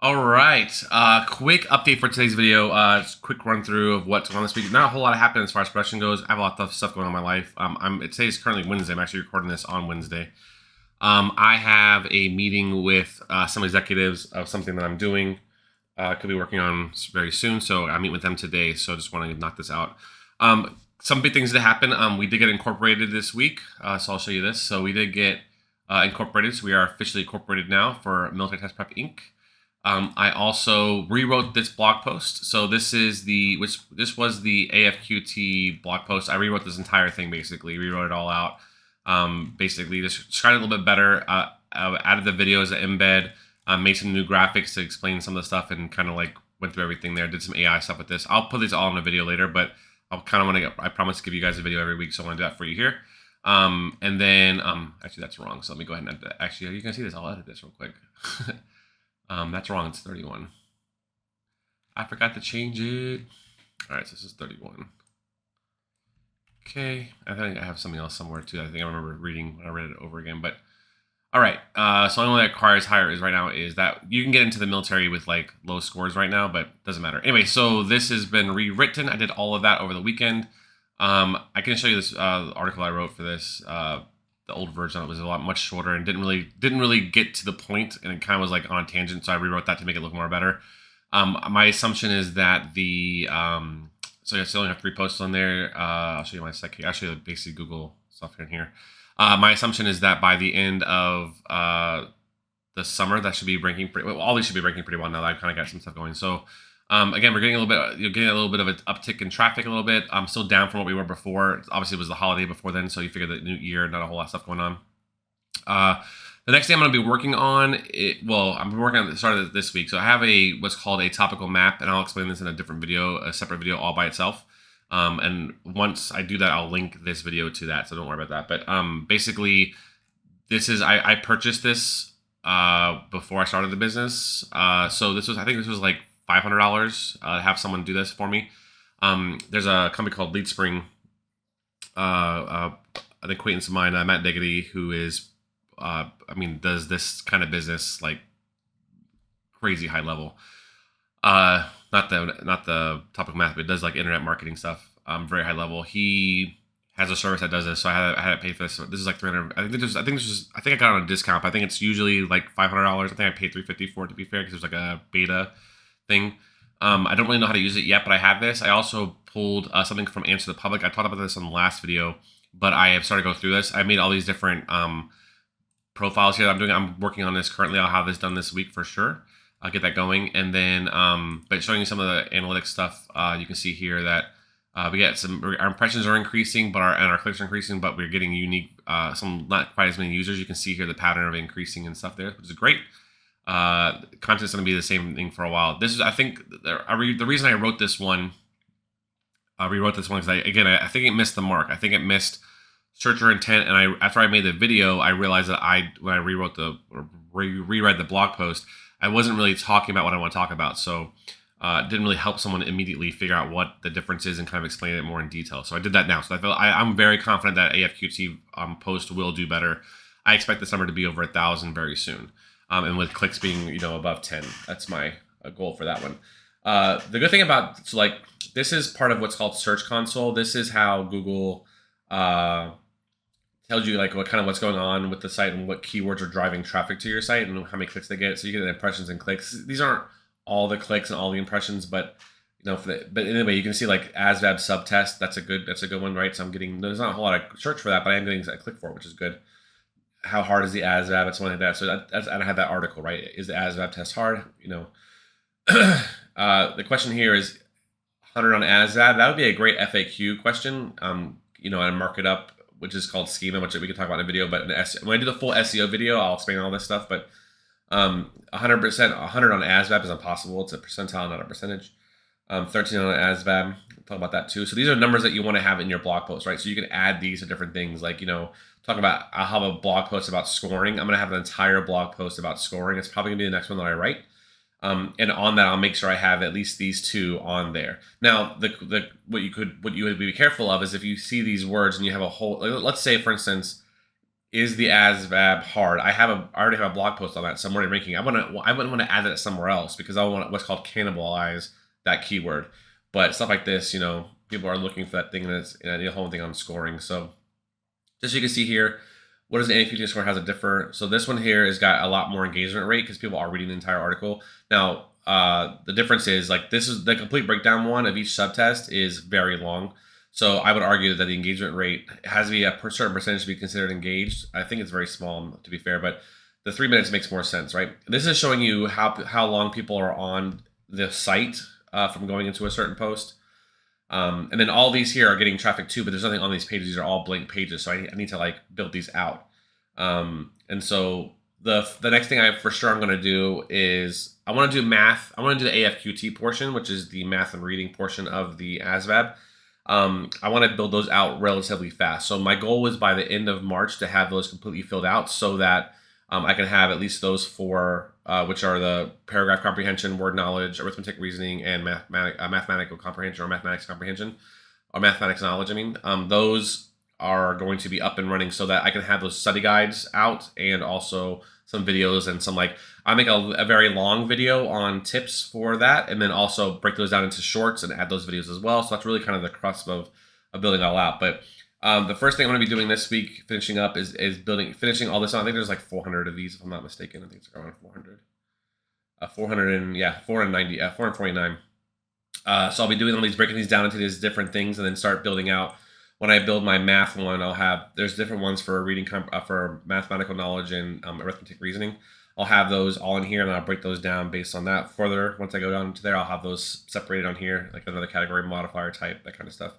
All right. Quick update for today's video. Just quick run through of what's going on this week. Not a whole lot happened as far as production goes. I have a lot of stuff going on in my life. Today is currently Wednesday. I'm actually recording this on Wednesday. I have a meeting with some executives of something that I'm doing. Could be working on very soon. So I meet with them today. So I just want to knock this out. Some big things that happened. We did get incorporated this week. So I'll show you this. So we did get incorporated. So we are officially incorporated now for Military Test Prep Inc. I also rewrote this blog post. So this was the AFQT blog post. I rewrote this entire thing basically, rewrote it all out. Basically just described it a little bit better. Added the video as an embed. Made some new graphics to explain some of the stuff and kind of like went through everything there. Did some AI stuff with this. I'll put this all in a video later, but I promise to give you guys a video every week, so I want to do that for you here. And then actually that's wrong. So let me go ahead and edit that. Actually, you can see this. I'll edit this real quick. That's wrong. It's 31. I forgot to change it. All right, so this is 31. Okay, I think I have something else somewhere too. I think I remember reading when I read it over again. But all right, so the only thing that requires higher is right now is that you can get into the military with like low scores right now, but doesn't matter. Anyway, so this has been rewritten. I did all of that over the weekend. I can show you this article I wrote for this. The old version of it was a lot much shorter and didn't really get to the point, and it kind of was like on a tangent, so I rewrote that to make it look more better. My assumption is that the so I still only have 3 posts on there. I'll show you my second. I'll show you basically Google stuff in here. My assumption is that by the end of the summer, that should be ranking pretty well. All these should be ranking pretty well now that I've kind of got some stuff going. So again, we're getting a little bit of an uptick in traffic a little bit. I'm still down from what we were before. Obviously, it was the holiday before then, so you figure the new year, not a whole lot of stuff going on. The next thing I'm going to be working on, I'm working on the start of this week. So I have what's called a topical map, and I'll explain this in a different video, a separate video all by itself. And once I do that, This link this video to that, so don't worry about that. But basically, I purchased this before I started the business. So I think this was like $500 to have someone do this for me. There's a company called LeadSpring, an acquaintance of mine, Matt Diggity, who is, does this kind of business like crazy high level. Not the topic math, but it does like internet marketing stuff. Very high level. He has a service that does this, so I had to pay for this. So this is like $300. I think I got it on a discount. But I think it's usually like $500. I think I paid $350 for it to be fair, because there's like a beta thing. I don't really know how to use it yet, but I have this. I also pulled something from Answer the Public. I talked about this on the last video, but I have started to go through this. I made all these different profiles here that I'm working on this currently. I'll have this done this week for sure. I'll get that going. And then, but showing you some of the analytics stuff, you can see here that we get our impressions are increasing, but our clicks are increasing, but we're getting unique, some not quite as many users. You can see here the pattern of increasing and stuff there, which is great. Content's going to be the same thing for a while. I think the reason I wrote this one, rewrote this one, because I think it missed the mark. I think it missed searcher intent. And after I made the video, I realized that when I reread the blog post, I wasn't really talking about what I want to talk about. So it didn't really help someone immediately figure out what the difference is and kind of explain it more in detail. So I did that now. So I'm very confident that AFQT post will do better. I expect this number to be over 1,000 very soon. And with clicks being, above 10, that's my goal for that one. The good thing about, this is part of what's called Search Console. This is how Google tells you what's going on with the site and what keywords are driving traffic to your site and how many clicks they get. So you get impressions and clicks. These aren't all the clicks and all the impressions, but but anyway, you can see like ASVAB subtest. That's a good one, right? So there's not a whole lot of search for that, but I am getting a click for it, which is good. How hard is the ASVAB? It's one like that. So I have that article, right? Is the ASVAB test hard? The question here is 100 on ASVAB. That would be a great FAQ question. And mark it up, which is called schema, which we can talk about in a video. But when I do the full SEO video, I'll explain all this stuff. But 100% 100 on ASVAB is impossible. It's a percentile, not a percentage. 13 on ASVAB. We'll talk about that too. So these are numbers that you want to have in your blog post, right? So you can add these to different things, like talk about. I'll have a blog post about scoring. I'm going to have an entire blog post about scoring. It's probably going to be the next one that I write. And on that, I'll make sure I have at least these 2 on there. Now, what you would be careful of is if you see these words and you have a whole, let's say, for instance, is the ASVAB hard? I already have a blog post on that, so I'm already ranking. I wouldn't want to add that somewhere else because I want what's called cannibalize that keyword. But stuff like this, people are looking for that thing, and it's the whole thing on scoring. So just so you can see here, what does the NFPT score has a differ? So this one here has got a lot more engagement rate because people are reading the entire article. Now, the difference is this is the complete breakdown one of each subtest is very long. So I would argue that the engagement rate has to be a certain percentage to be considered engaged. I think it's very small, to be fair, but the 3 minutes makes more sense, right? This is showing you how long people are on the site from going into a certain post. And then all these here are getting traffic too, but there's nothing on these pages. These are all blank pages, so I need to build these out. And so the next thing I'm going to do is I want to do math. I want to do the AFQT portion, which is the math and reading portion of the ASVAB. I want to build those out relatively fast. So my goal was by the end of March to have those completely filled out so that I can have at least those four, which are the paragraph comprehension, word knowledge, arithmetic reasoning, and mathematical comprehension or mathematics comprehension or mathematics knowledge. Those are going to be up and running so that I can have those study guides out and also some videos and some I make a very long video on tips for that, and then also break those down into shorts and add those videos as well. So that's really kind of the crust of building it all out. But the first thing I'm going to be doing this week, finishing up, is finishing all this out. I think there's 400 of these, if I'm not mistaken. I think it's around 400. 490, 449. So I'll be doing all these, breaking these down into these different things, and then start building out. When I build my math one, there's different ones for reading, for mathematical knowledge and arithmetic reasoning. I'll have those all in here, and I'll break those down based on that. Further, once I go down to there, I'll have those separated on here, like another category, modifier type, that kind of stuff.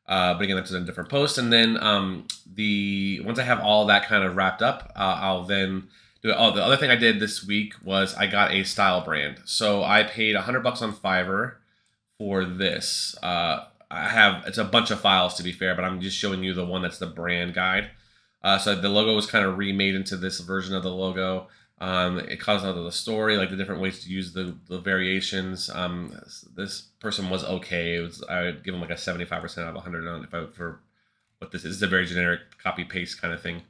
But again, that's in a different post. And then once I have all that kind of wrapped up, I'll then do it. Oh, the other thing I did this week was I got a style brand. So I paid $100 on Fiverr for this. It's a bunch of files, to be fair, but I'm just showing you the one that's the brand guide. So the logo was kind of remade into this version of the logo. It calls out the story, the different ways to use the variations. This person was okay. I would give him a 75% out of 100 on for what this is. This is a very generic copy paste kind of thing.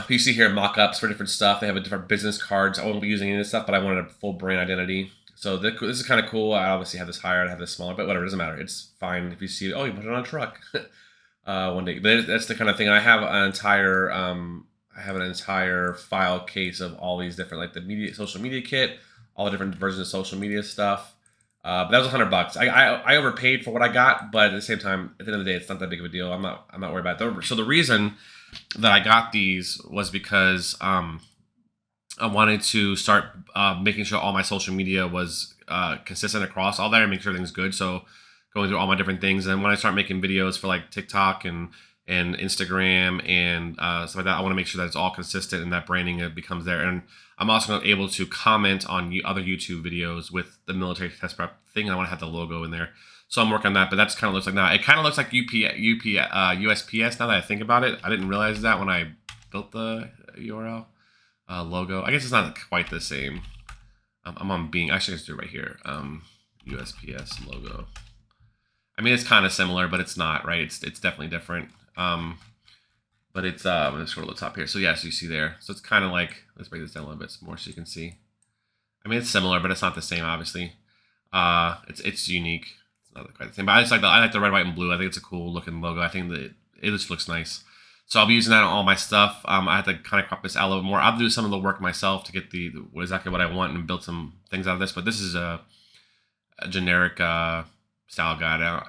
You see here mock-ups for different stuff. They have a different business cards. I won't be using any of this stuff, but I wanted a full brand identity. So this is kind of cool. I obviously have this higher, I have this smaller, but whatever, it doesn't matter. It's fine if you see, you put it on a truck one day. But that's the kind of thing. I have an entire file case of all these different, the social media kit, all the different versions of social media stuff. But that was $100. I overpaid for what I got, but at the same time, at the end of the day, it's not that big of a deal. I'm not worried about it. So the reason that I got these was because I wanted to start making sure all my social media was consistent across all there and make sure everything's good. So going through all my different things, and when I start making videos for TikTok and Instagram and stuff like that, I want to make sure that it's all consistent and that branding becomes there. And I'm also able to comment on other YouTube videos with the military test prep thing. And I want to have the logo in there. So I'm working on that, but that's kind of looks like now. It kind of looks like USPS now that I think about it. I didn't realize that when I built the URL logo. I guess it's not quite the same. I'm on Bing. Actually, let's do it right here. USPS logo. It's kind of similar, but it's not, right? It's definitely different. But it's let's scroll to the top here. So yeah, so you see there. So it's kind of let's break this down a little bit more so you can see. It's similar, but it's not the same, obviously. It's unique. It's not quite the same. But I like the red, white, and blue. I think it's a cool looking logo. I think that it just looks nice. So I'll be using that on all my stuff. I have to kind of crop this out a little bit more. I'll do some of the work myself to get exactly what I want and build some things out of this. But this is a generic style guide.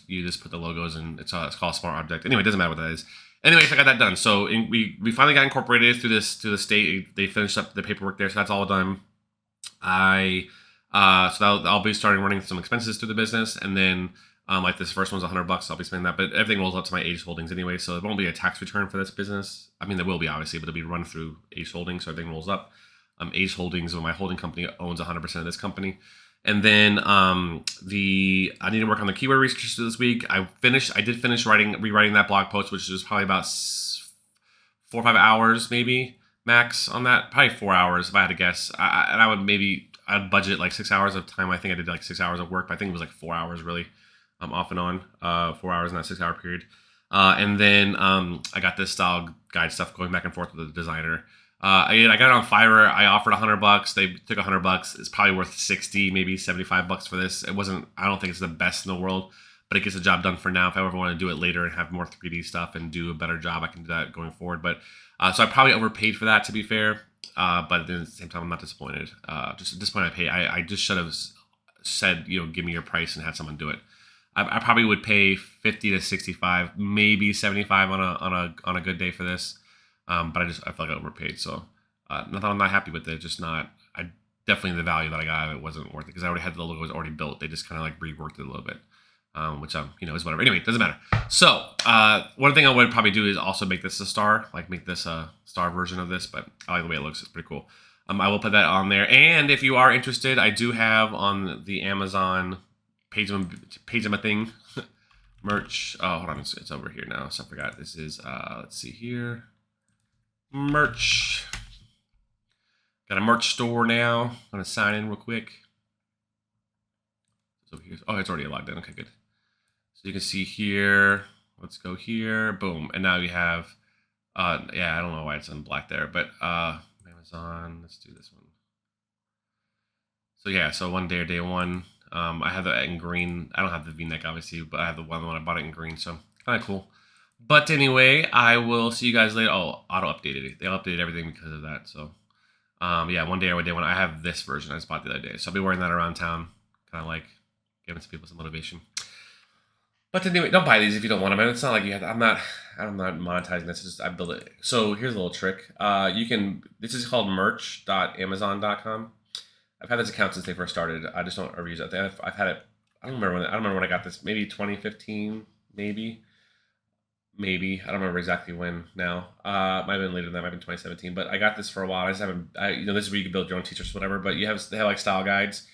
You just put the logos and it's called Smart Object. Anyway, it doesn't matter what that is. Anyways, I got that done. So we finally got incorporated through the state. They finished up the paperwork there, so that's all done. I'll be starting running some expenses through the business, and then this first one's $100. I'll be spending that, but everything rolls up to my Age Holdings anyway, so it won't be a tax return for this business. There will be obviously, but it'll be run through Age Holdings, so everything rolls up. Age Holdings, my holding company, owns 100% of this company. And then I need to work on the keyword research this week. I did finish rewriting that blog post, which was probably about 4 or 5 hours, maybe max on that. Probably 4 hours if I had to guess. I'd budget 6 hours of time. I think I did 6 hours of work, but I think it was 4 hours really, off and on, 4 hours in that 6 hour period. And then I got this style guide stuff going back and forth with the designer. I got it on Fiverr. I offered $100. They took $100. It's probably worth 60, maybe $75 for this. It wasn't. I don't think it's the best in the world, but it gets the job done for now. If I ever want to do it later and have more 3D stuff and do a better job, I can do that going forward. But so I probably overpaid for that, to be fair. But then at the same time, I'm not disappointed. Just at this point, I just should have said, give me your price and had someone do it. I probably would pay 50 to 65, maybe 75 on a good day for this. But I feel like I overpaid. So not that I'm not happy with it, just not. I definitely the value that I got, it wasn't worth it because I already had the logo was already built. They just kind of like reworked it a little bit, which is whatever. Anyway, it doesn't matter. So one thing I would probably do is also make this a star, like make this a star version of this. But I like the way it looks. It's pretty cool. I will put that on there. And if you are interested, I do have on the Amazon page of a thing merch. Oh, hold on, it's over here now. So I forgot. This is let's see here. Merch. Got a merch store now. I'm gonna sign in real quick. So here's, oh, it's already logged in. Okay, good. So you can see here. Let's go here. Boom. And now you have. Yeah, I don't know why it's in black there, but Amazon. Let's do this one. So yeah, so one day or day one. I have that in green. I don't have the V-neck obviously, but I have the one I bought it in green. So kind of cool. But anyway, I will see you guys later. Oh, auto updated it. They updated everything because of that. So, yeah, one day or day one. I have this version I just bought the other day. So I'll be wearing that around town. Kind of like giving some people some motivation. But anyway, don't buy these if you don't want them. It's not like you have to, I'm not monetizing this. It's just I build it. So here's a little trick. This is called merch.amazon.com. I've had this account since they first started. I just don't ever use it. I've had it. I don't remember when I got this. Maybe 2015, maybe. I don't remember exactly when now. Might have been later than that, might have been 2017. But I got this for a while. I just haven't, this is where you can build your own t-shirts, whatever. But they have like style guides,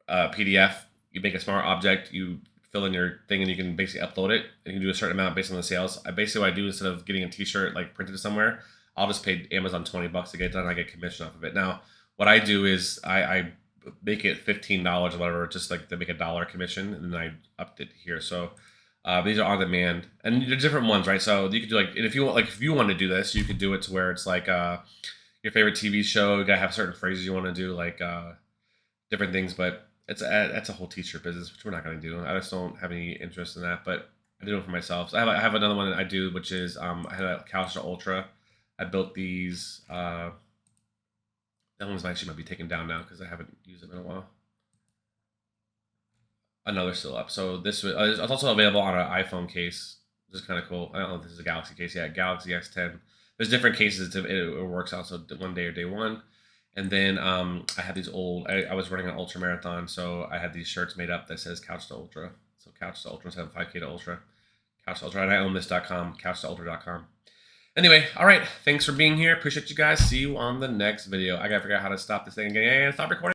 PDF. You make a smart object, you fill in your thing, and you can basically upload it. And you can do a certain amount based on the sales. Basically what I do instead of getting a t-shirt like printed somewhere, I'll just pay Amazon $20 to get it done. And I get commission off of it. Now, what I do is I make it $15 or whatever, just like to make $1 commission, and then I upped it here. So. These are on demand, and they're different ones, right? So you could do and if you want to do this, you could do it to where it's like your favorite TV show. You gotta have certain phrases you want to do, like different things. But that's a whole t-shirt business, which we're not gonna do. I just don't have any interest in that. But I do it for myself. So I have another one that I do, which is I had a Calstra Ultra. I built these. That one's actually might be taken down now because I haven't used them in a while. Another still up. So this was it's also available on an iPhone case, which is kind of cool. I don't know if this is a Galaxy case. Yeah, Galaxy S10. There's different cases. It works out. So one day or day one. And then I had these old. I was running an ultra marathon, so I had these shirts made up that says Couch to Ultra. So Couch to Ultra, 5K to Ultra, Couch to Ultra, and I own this.com, couchtoultra.com. Anyway, all right. Thanks for being here. Appreciate you guys. See you on the next video. I gotta figure out how to stop this thing again and stop recording.